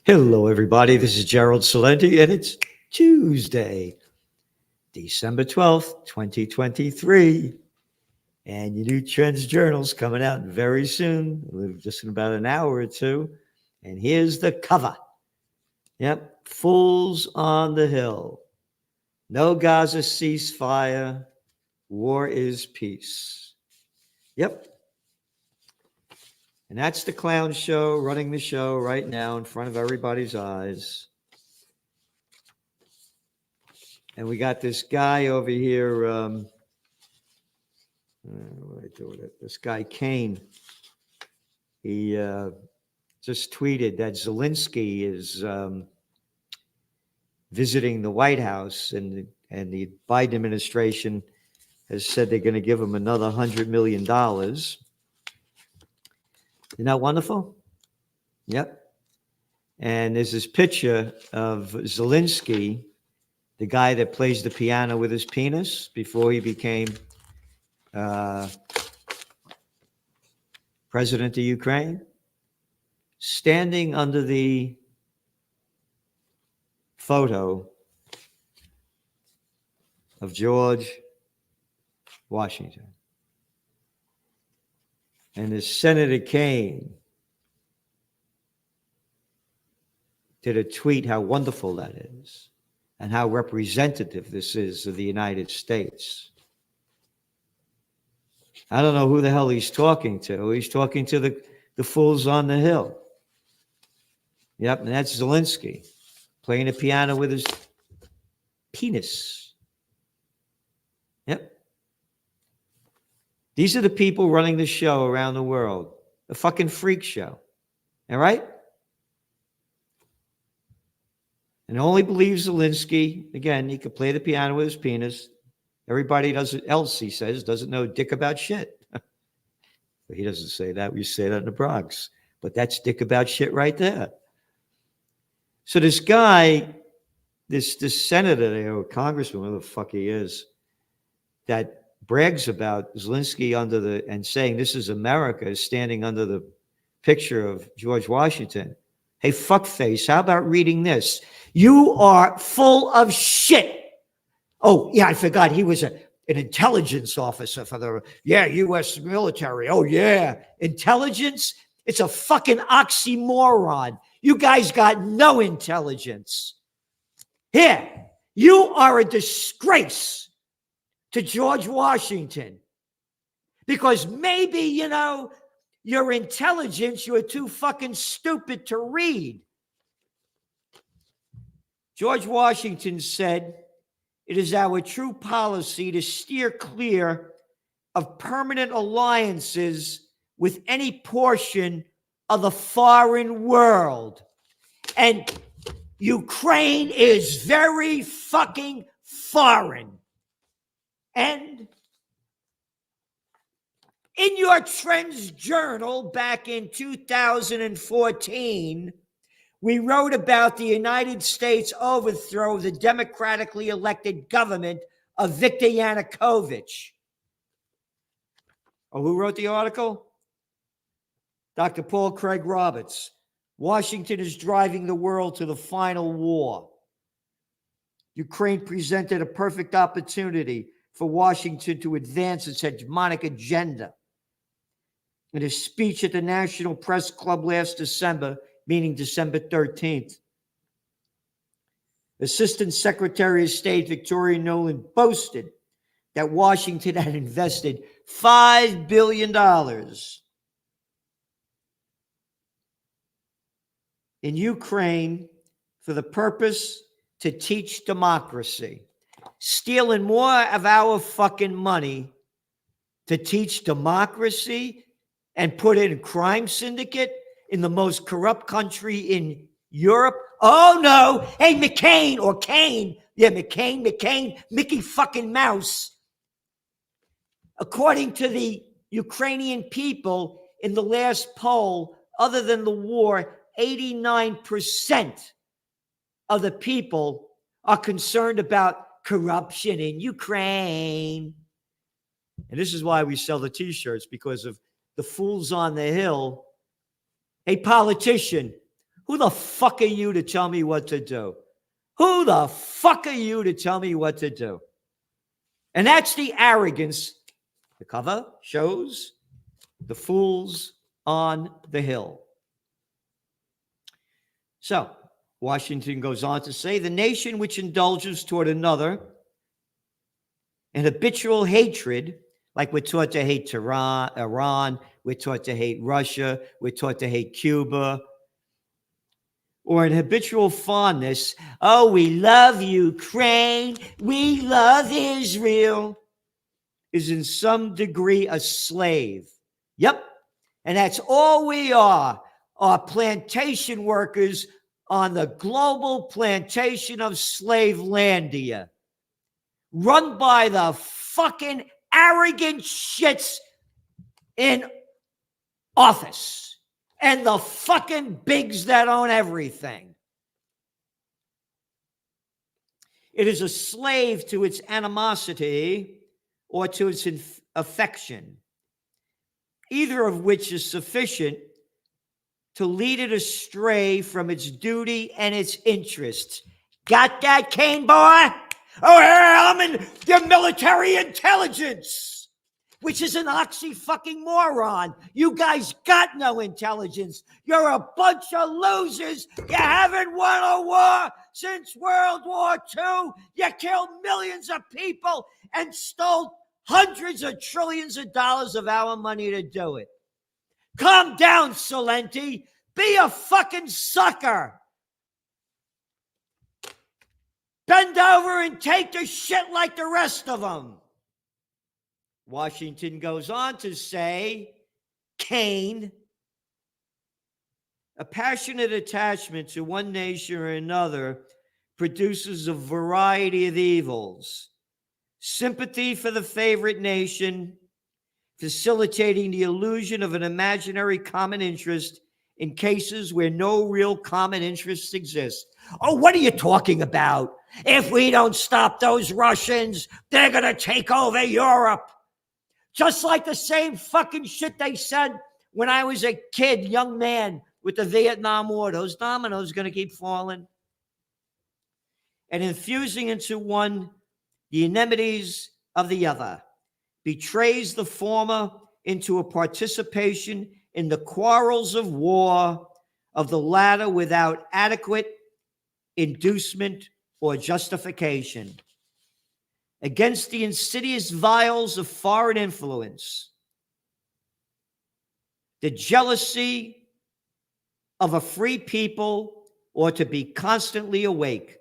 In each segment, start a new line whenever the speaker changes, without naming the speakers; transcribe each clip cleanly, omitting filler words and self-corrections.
Hello, everybody. This is Gerald Salenti, and it's Tuesday, December 12th, 2023. And your new Trends Journal's coming out very soon, just in about an hour or two. And here's the cover. Yep, Fools on the Hill. No Gaza ceasefire. War is peace. Yep. And that's the clown show running the show right now in front of everybody's eyes. And we got this guy over here. What do I do with it? This guy, Kane. He just tweeted that Zelensky is visiting the White House, and the Biden administration has said they're going to give him another $100 million. Isn't that wonderful? Yep. And there's this picture of Zelensky, the guy that plays the piano with his penis before he became president of Ukraine, standing under the photo of George Washington. And as Senator Kane did a tweet how wonderful that is and how representative this is of the United States. I don't know who the hell he's talking to. He's talking to the fools on the hill. Yep, and that's Zelensky playing the piano with his penis. Yep. These are the people running the show around the world. The fucking freak show. All right? And only believes Zelensky. Again, he could play the piano with his penis. Everybody else, he says, doesn't know dick about shit. But he doesn't say that. We say that in the Bronx. But that's dick about shit right there. So this guy, this senator or congressman, whatever the fuck he is, that brags about Zelensky and saying this is America, is standing under the picture of George Washington. Hey, fuckface, how about reading this? You are full of shit. Oh, yeah, I forgot he was an intelligence officer for the, U.S. military. Oh, yeah. Intelligence? It's a fucking oxymoron. You guys got no intelligence. Here, you are a disgrace to George Washington because maybe, your intelligence, you are too fucking stupid to read. George Washington said, "It is our true policy to steer clear of permanent alliances with any portion of the foreign world." And Ukraine is very fucking foreign. And in your Trends Journal back in 2014, we wrote about the United States overthrow of the democratically elected government of Viktor Yanukovych. Oh, who wrote the article? Dr. Paul Craig Roberts. Washington is driving the world to the final war. Ukraine presented a perfect opportunity for Washington to advance its hegemonic agenda. In a speech at the National Press Club last December, meaning December 13th, Assistant Secretary of State Victoria Nuland boasted that Washington had invested $5 billion in Ukraine for the purpose to teach democracy, stealing more of our fucking money to teach democracy and put in a crime syndicate in the most corrupt country in Europe. Oh no. Hey, McCain or Kane. Yeah, McCain, Mickey fucking Mouse. According to the Ukrainian people in the last poll, other than the war, 89% of the people are concerned about corruption in Ukraine. And this is why we sell the t-shirts, because of the fools on the hill. A politician Who the fuck are you to tell me what to do? Who the fuck are you to tell me what to do? And that's the arrogance. The cover shows the fools on the hill. So, Washington goes on to say, the nation which indulges toward another in habitual hatred, like we're taught to hate Iran, we're taught to hate Russia, we're taught to hate Cuba, or an habitual fondness, oh, we love Ukraine, we love Israel, is in some degree a slave. Yep, and that's all we are plantation workers on the global plantation of Slavelandia, run by the fucking arrogant shits in office and the fucking bigs that own everything. It is a slave to its animosity or to its affection, either of which is sufficient to lead it astray from its duty and its interests. Got that, Kane boy? Oh, I'm in your military intelligence, which is an oxy-fucking-moron. You guys got no intelligence. You're a bunch of losers. You haven't won a war since World War II. You killed millions of people and stole hundreds of trillions of dollars of our money to do it. Calm down, Salenti. Be a fucking sucker. Bend over and take the shit like the rest of them. Washington goes on to say, Kane, a passionate attachment to one nation or another produces a variety of evils. Sympathy for the favorite nation, facilitating the illusion of an imaginary common interest in cases where no real common interests exist. Oh, what are you talking about? If we don't stop those Russians, they're going to take over Europe. Just like the same fucking shit they said when I was a kid, young man, with the Vietnam War. Those dominoes going to keep falling. And infusing into one the enmities of the other, betrays the former into a participation in the quarrels of war of the latter without adequate inducement or justification. Against the insidious vials of foreign influence, the jealousy of a free people ought to be constantly awake,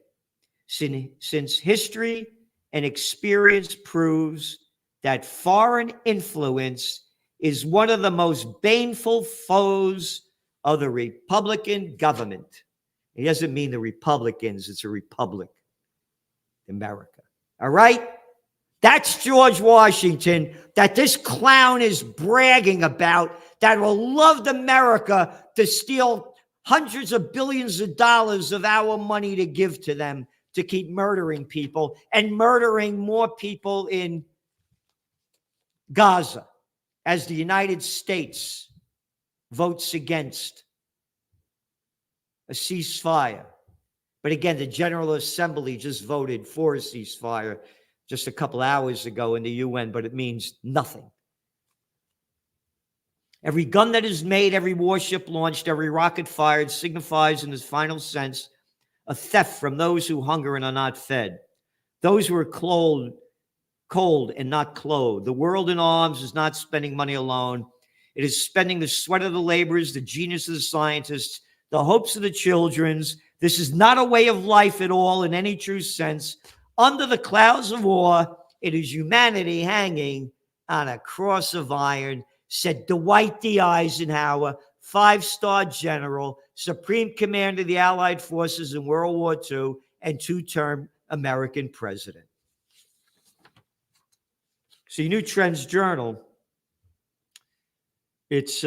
since history and experience proves that foreign influence is one of the most baneful foes of the Republican government. He doesn't mean the Republicans, it's a republic, America. All right? That's George Washington that this clown is bragging about, that will love America to steal hundreds of billions of dollars of our money to give to them to keep murdering people and murdering more people in Gaza as the United States votes against a ceasefire. But again, the General Assembly just voted for a ceasefire just a couple hours ago in the UN, but it means nothing. Every gun that is made, every warship launched, every rocket fired signifies in its final sense a theft from those who hunger and are not fed, those who are cold and not clothed. The world in arms is not spending money alone. It is spending the sweat of the laborers, the genius of the scientists, the hopes of the children's. This is not a way of life at all in any true sense. Under the clouds of war, it is humanity hanging on a cross of iron, said Dwight D. Eisenhower, 5-star general, supreme commander of the Allied forces in World War II, and 2-term American president. See, New Trends Journal, it's,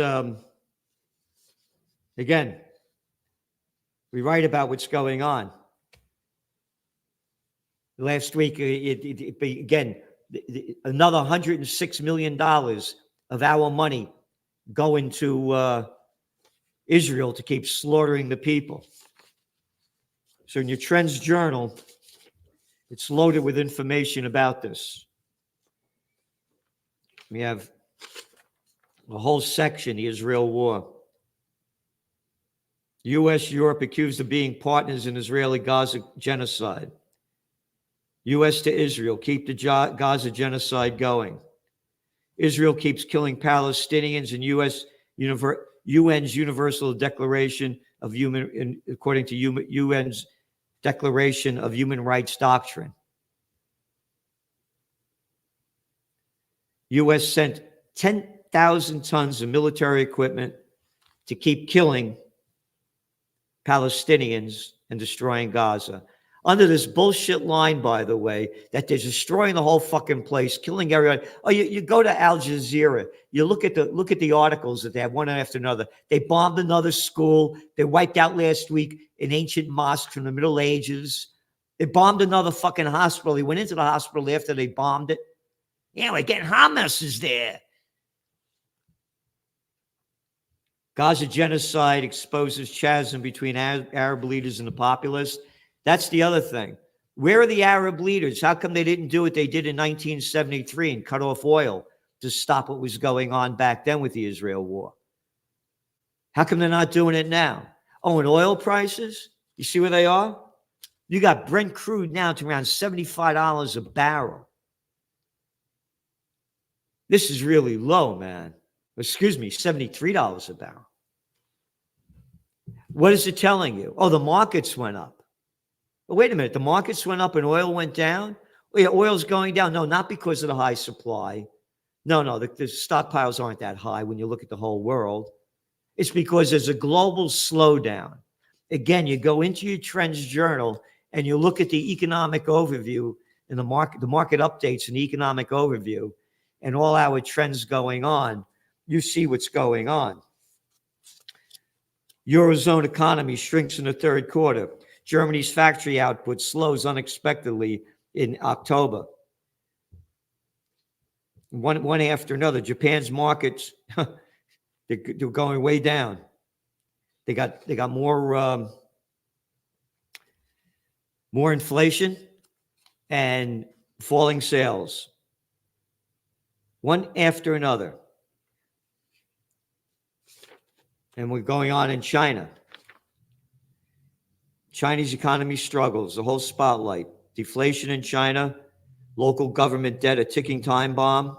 again, we write about what's going on. Last week, again, another $106 million of our money going to Israel to keep slaughtering the people. So in your Trends Journal, it's loaded with information about this. We have a whole section, the Israel war. U.S. Europe accused of being partners in Israeli Gaza genocide. U.S. to Israel, keep the Gaza genocide going. Israel keeps killing Palestinians, and UN's Universal Declaration of Human, according to UN's Declaration of Human Rights Doctrine. U.S. sent 10,000 tons of military equipment to keep killing Palestinians and destroying Gaza. Under this bullshit line, by the way, that they're destroying the whole fucking place, killing everyone. Oh, you go to Al Jazeera, you look at the articles that they have one after another. They bombed another school. They wiped out last week an ancient mosque from the Middle Ages. They bombed another fucking hospital. They went into the hospital after they bombed it. Yeah, we're getting Hamas is there. Gaza genocide exposes chasm between Arab leaders and the populace. That's the other thing. Where are the Arab leaders? How come they didn't do what they did in 1973 and cut off oil to stop what was going on back then with the Israel war? How come they're not doing it now? Oh, and oil prices? You see where they are? You got Brent crude now to around $75 a barrel. This is really low, man. Excuse me, $73 a barrel. What is it telling you? Oh, the markets went up. But wait a minute, the markets went up and oil went down? Oh, yeah, oil's going down. No, not because of the high supply. No, the stockpiles aren't that high when you look at the whole world. It's because there's a global slowdown. Again, you go into your Trends Journal and you look at the economic overview and the market updates and the economic overview and all our trends going on. You see what's going on. Eurozone economy shrinks in the third quarter. Germany's factory output slows unexpectedly in October. One after another. Japan's markets, they're going way down. They got more inflation and falling sales. One after another. And we're going on in China. Chinese economy struggles, the whole spotlight. Deflation in China, local government debt, a ticking time bomb.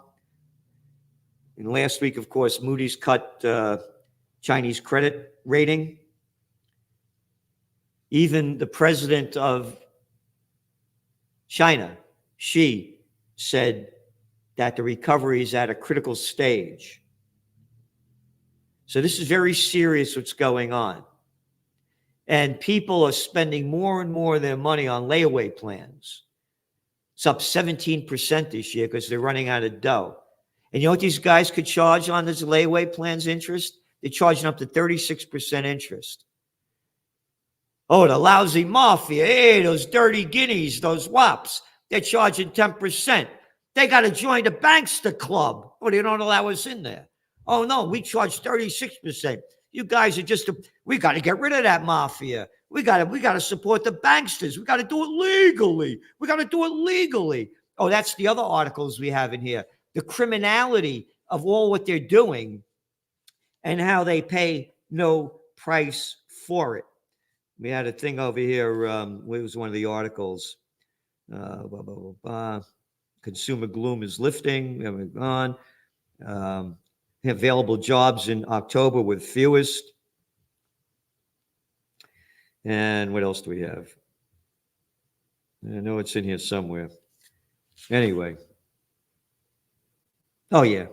And last week, of course, Moody's cut Chinese credit rating. Even the president of China, Xi, said that the recovery is at a critical stage. So this is very serious what's going on. And people are spending more and more of their money on layaway plans. It's up 17% this year because they're running out of dough. And you know what these guys could charge on this layaway plans interest? They're charging up to 36% interest. Oh, the lousy mafia. Hey, those dirty guineas, those wops. They're charging 10%. They got to join the bankster club. Oh, they don't allow us in there. Oh, no, we charge 36%. You guys are we got to get rid of that mafia. We got to support the banksters. We got to do it legally. Oh, that's the other articles we have in here. The criminality of all what they're doing and how they pay no price for it. We had a thing over here. It was one of the articles. Consumer gloom is lifting. We haven't gone. Available jobs in October with fewest. And what else do we have? I know it's in here somewhere. Anyway. Oh, yeah.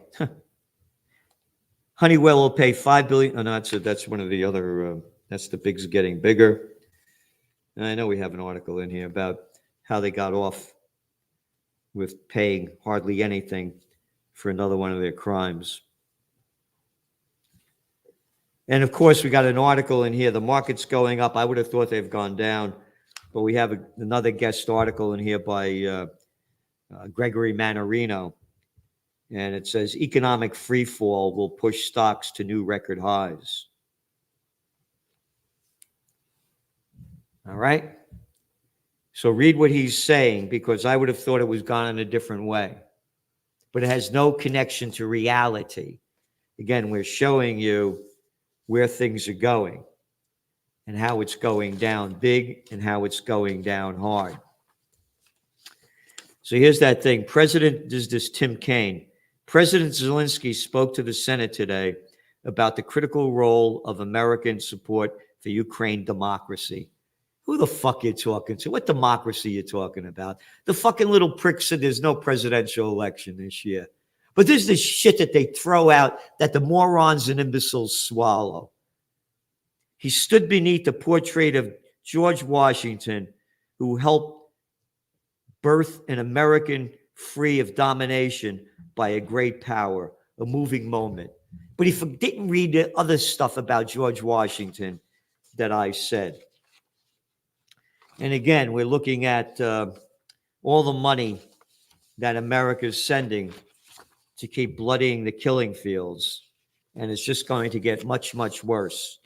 Honeywell will pay $5 billion. Oh, no, that's one of the other, that's the bigs getting bigger. And I know we have an article in here about how they got off with paying hardly anything for another one of their crimes. And of course, we got an article in here. The market's going up. I would have thought they've gone down, but we have another guest article in here by Gregory Mannarino. And it says economic freefall will push stocks to new record highs. All right? So read what he's saying, because I would have thought it was gone in a different way. But it has no connection to reality. Again, we're showing you where things are going and how it's going down big and how it's going down hard. So here's that thing. This Tim Kaine. President Zelensky spoke to the Senate today about the critical role of American support for Ukraine democracy. Who the fuck you talking to? What democracy you talking about? The fucking little prick said there's no presidential election this year. But there's this shit that they throw out that the morons and imbeciles swallow. He stood beneath the portrait of George Washington, who helped birth an American free of domination by a great power, a moving moment. But he didn't read the other stuff about George Washington that I said. And again, we're looking at all the money that America is sending to keep bloodying the killing fields. And it's just going to get much, much worse.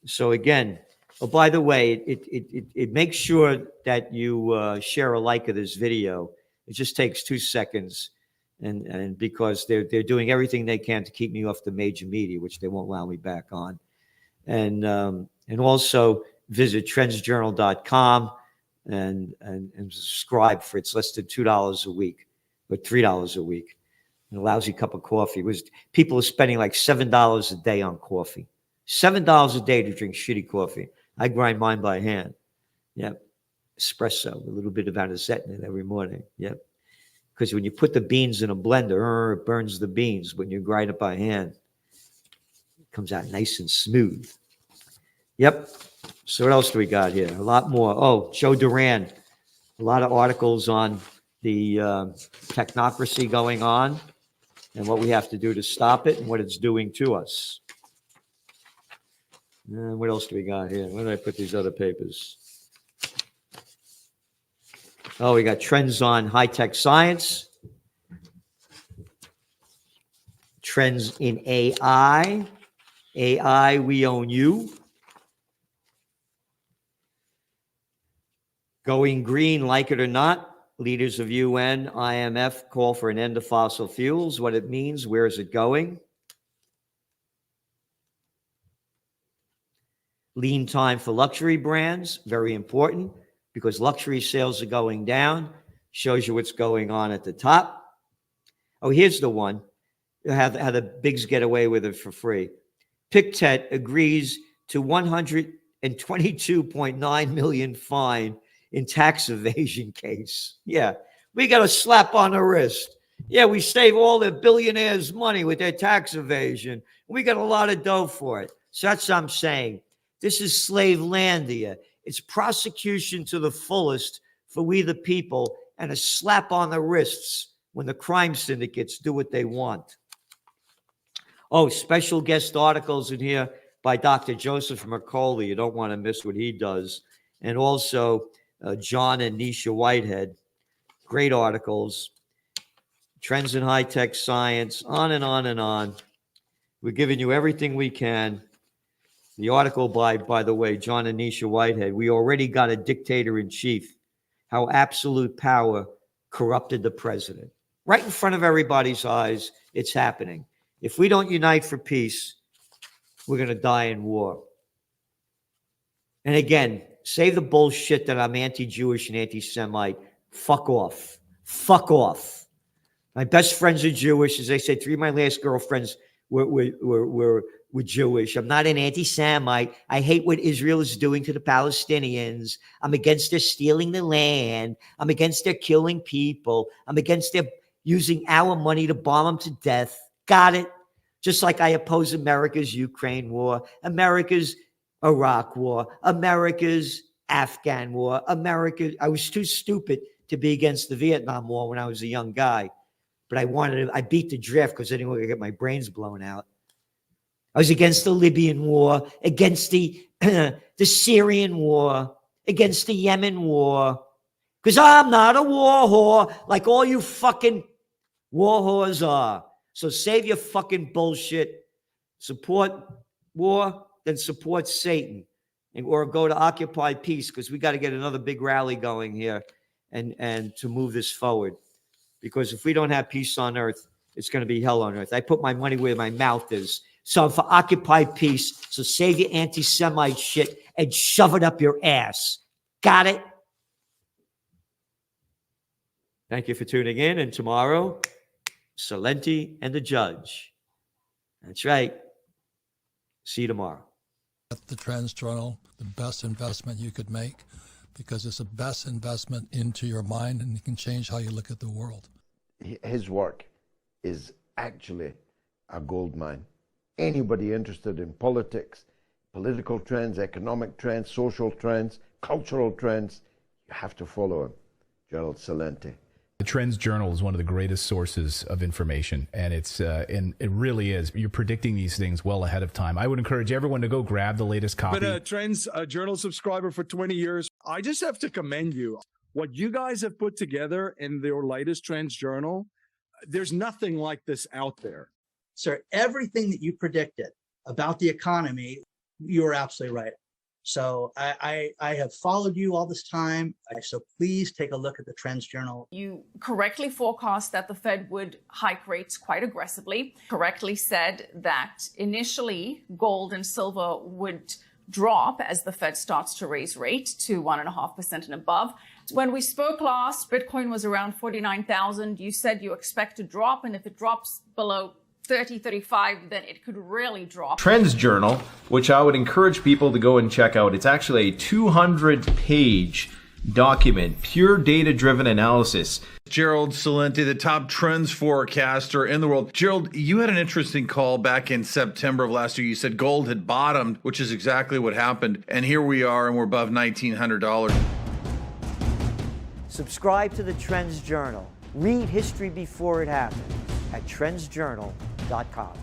So again, oh, by the way, it makes sure that you share a like of this video. It just takes 2 seconds. And because they're doing everything they can to keep me off the major media, which they won't allow me back on. And also visit trendsjournal.com and subscribe for it's less than $2 a week, or $3 a week. And a lousy cup of coffee. People are spending like $7 a day on coffee. $7 a day to drink shitty coffee. I grind mine by hand. Yep. Espresso, a little bit of anisette in it every morning. Yep. Because when you put the beans in a blender, it burns the beans. When you grind it by hand, it comes out nice and smooth. Yep. So what else do we got here? A lot more. Oh, Joe Duran. A lot of articles on the technocracy going on and what we have to do to stop it and what it's doing to us. What else do we got here? Where did I put these other papers? Oh, we got trends on high-tech science, trends in AI. AI, we own you. Going green, like it or not. Leaders of UN, IMF call for an end to fossil fuels. What it means, where is it going? Lean time for luxury brands, very important, because luxury sales are going down. Shows you what's going on at the top. Oh, here's the one. How the bigs get away with it for free. Pictet agrees to $122.9 million fine in tax evasion case. Yeah, we got a slap on the wrist. Yeah, we save all the billionaires' money with their tax evasion. We got a lot of dough for it. So that's what I'm saying. This is Slavelandia. It's prosecution to the fullest for we the people and a slap on the wrists when the crime syndicates do what they want. Oh, special guest articles in here by Dr. Joseph Mercola. You don't want to miss what he does. And also John and Nisha Whitehead. Great articles. Trends in high-tech science, on and on and on. We're giving you everything we can. The article by the way, John and Nisha Whitehead, we already got a dictator in chief, how absolute power corrupted the president. Right in front of everybody's eyes, it's happening. If we don't unite for peace, we're going to die in war. And again, say the bullshit that I'm anti-Jewish and anti-Semite. Fuck off. Fuck off. My best friends are Jewish. As I said, 3 of my last girlfriends were Jewish. I'm not an anti-Semite. I hate what Israel is doing to the Palestinians. I'm against their stealing the land. I'm against their killing people. I'm against their using our money to bomb them to death. Got it? Just like I oppose America's Ukraine war, America's Iraq war, America's Afghan war, I was too stupid to be against the Vietnam War when I was a young guy. But I beat the draft because I didn't want to get my brains blown out. I was against the Libyan war, against the Syrian war, against the Yemen war. Because I'm not a war whore like all you fucking war whores are. So save your fucking bullshit. Support war, then support Satan. or go to Occupy Peace, because we got to get another big rally going here and to move this forward. Because if we don't have peace on earth, it's going to be hell on earth. I put my money where my mouth is. So I'm for Occupy Peace. So save your anti-Semite shit and shove it up your ass. Got it? Thank you for tuning in. And tomorrow, Celente and the Judge. That's right. See you tomorrow.
The Trends Journal, the best investment you could make, because it's the best investment into your mind, and it can change how you look at the world.
His work is actually a gold mine. Anybody interested in politics, political trends, economic trends, social trends, cultural trends, you have to follow him, Gerald Celente.
The Trends Journal is one of the greatest sources of information, and it really is. You're predicting these things well ahead of time. I would encourage everyone to go grab the latest copy.
But Trends Journal subscriber for 20 years. I just have to commend you. What you guys have put together in your latest Trends Journal, there's nothing like this out there.
Sir, everything that you predicted about the economy, you were absolutely right. So I have followed you all this time. So please take a look at the Trends Journal.
You correctly forecast that the Fed would hike rates quite aggressively, correctly said that initially gold and silver would drop as the Fed starts to raise rate to 1.5% and above. When we spoke last, Bitcoin was around 49,000. You said you expect to drop, and if it drops below 30, 35, then it could really drop.
Trends Journal, which I would encourage people to go and check out. It's actually a 200-page document, pure data-driven analysis.
Gerald Celente, the top trends forecaster in the world. Gerald, you had an interesting call back in September of last year. You said gold had bottomed, which is exactly what happened. And here we are, and we're above $1,900.
Subscribe to the Trends Journal. Read history before it happened at trendsjournal.com.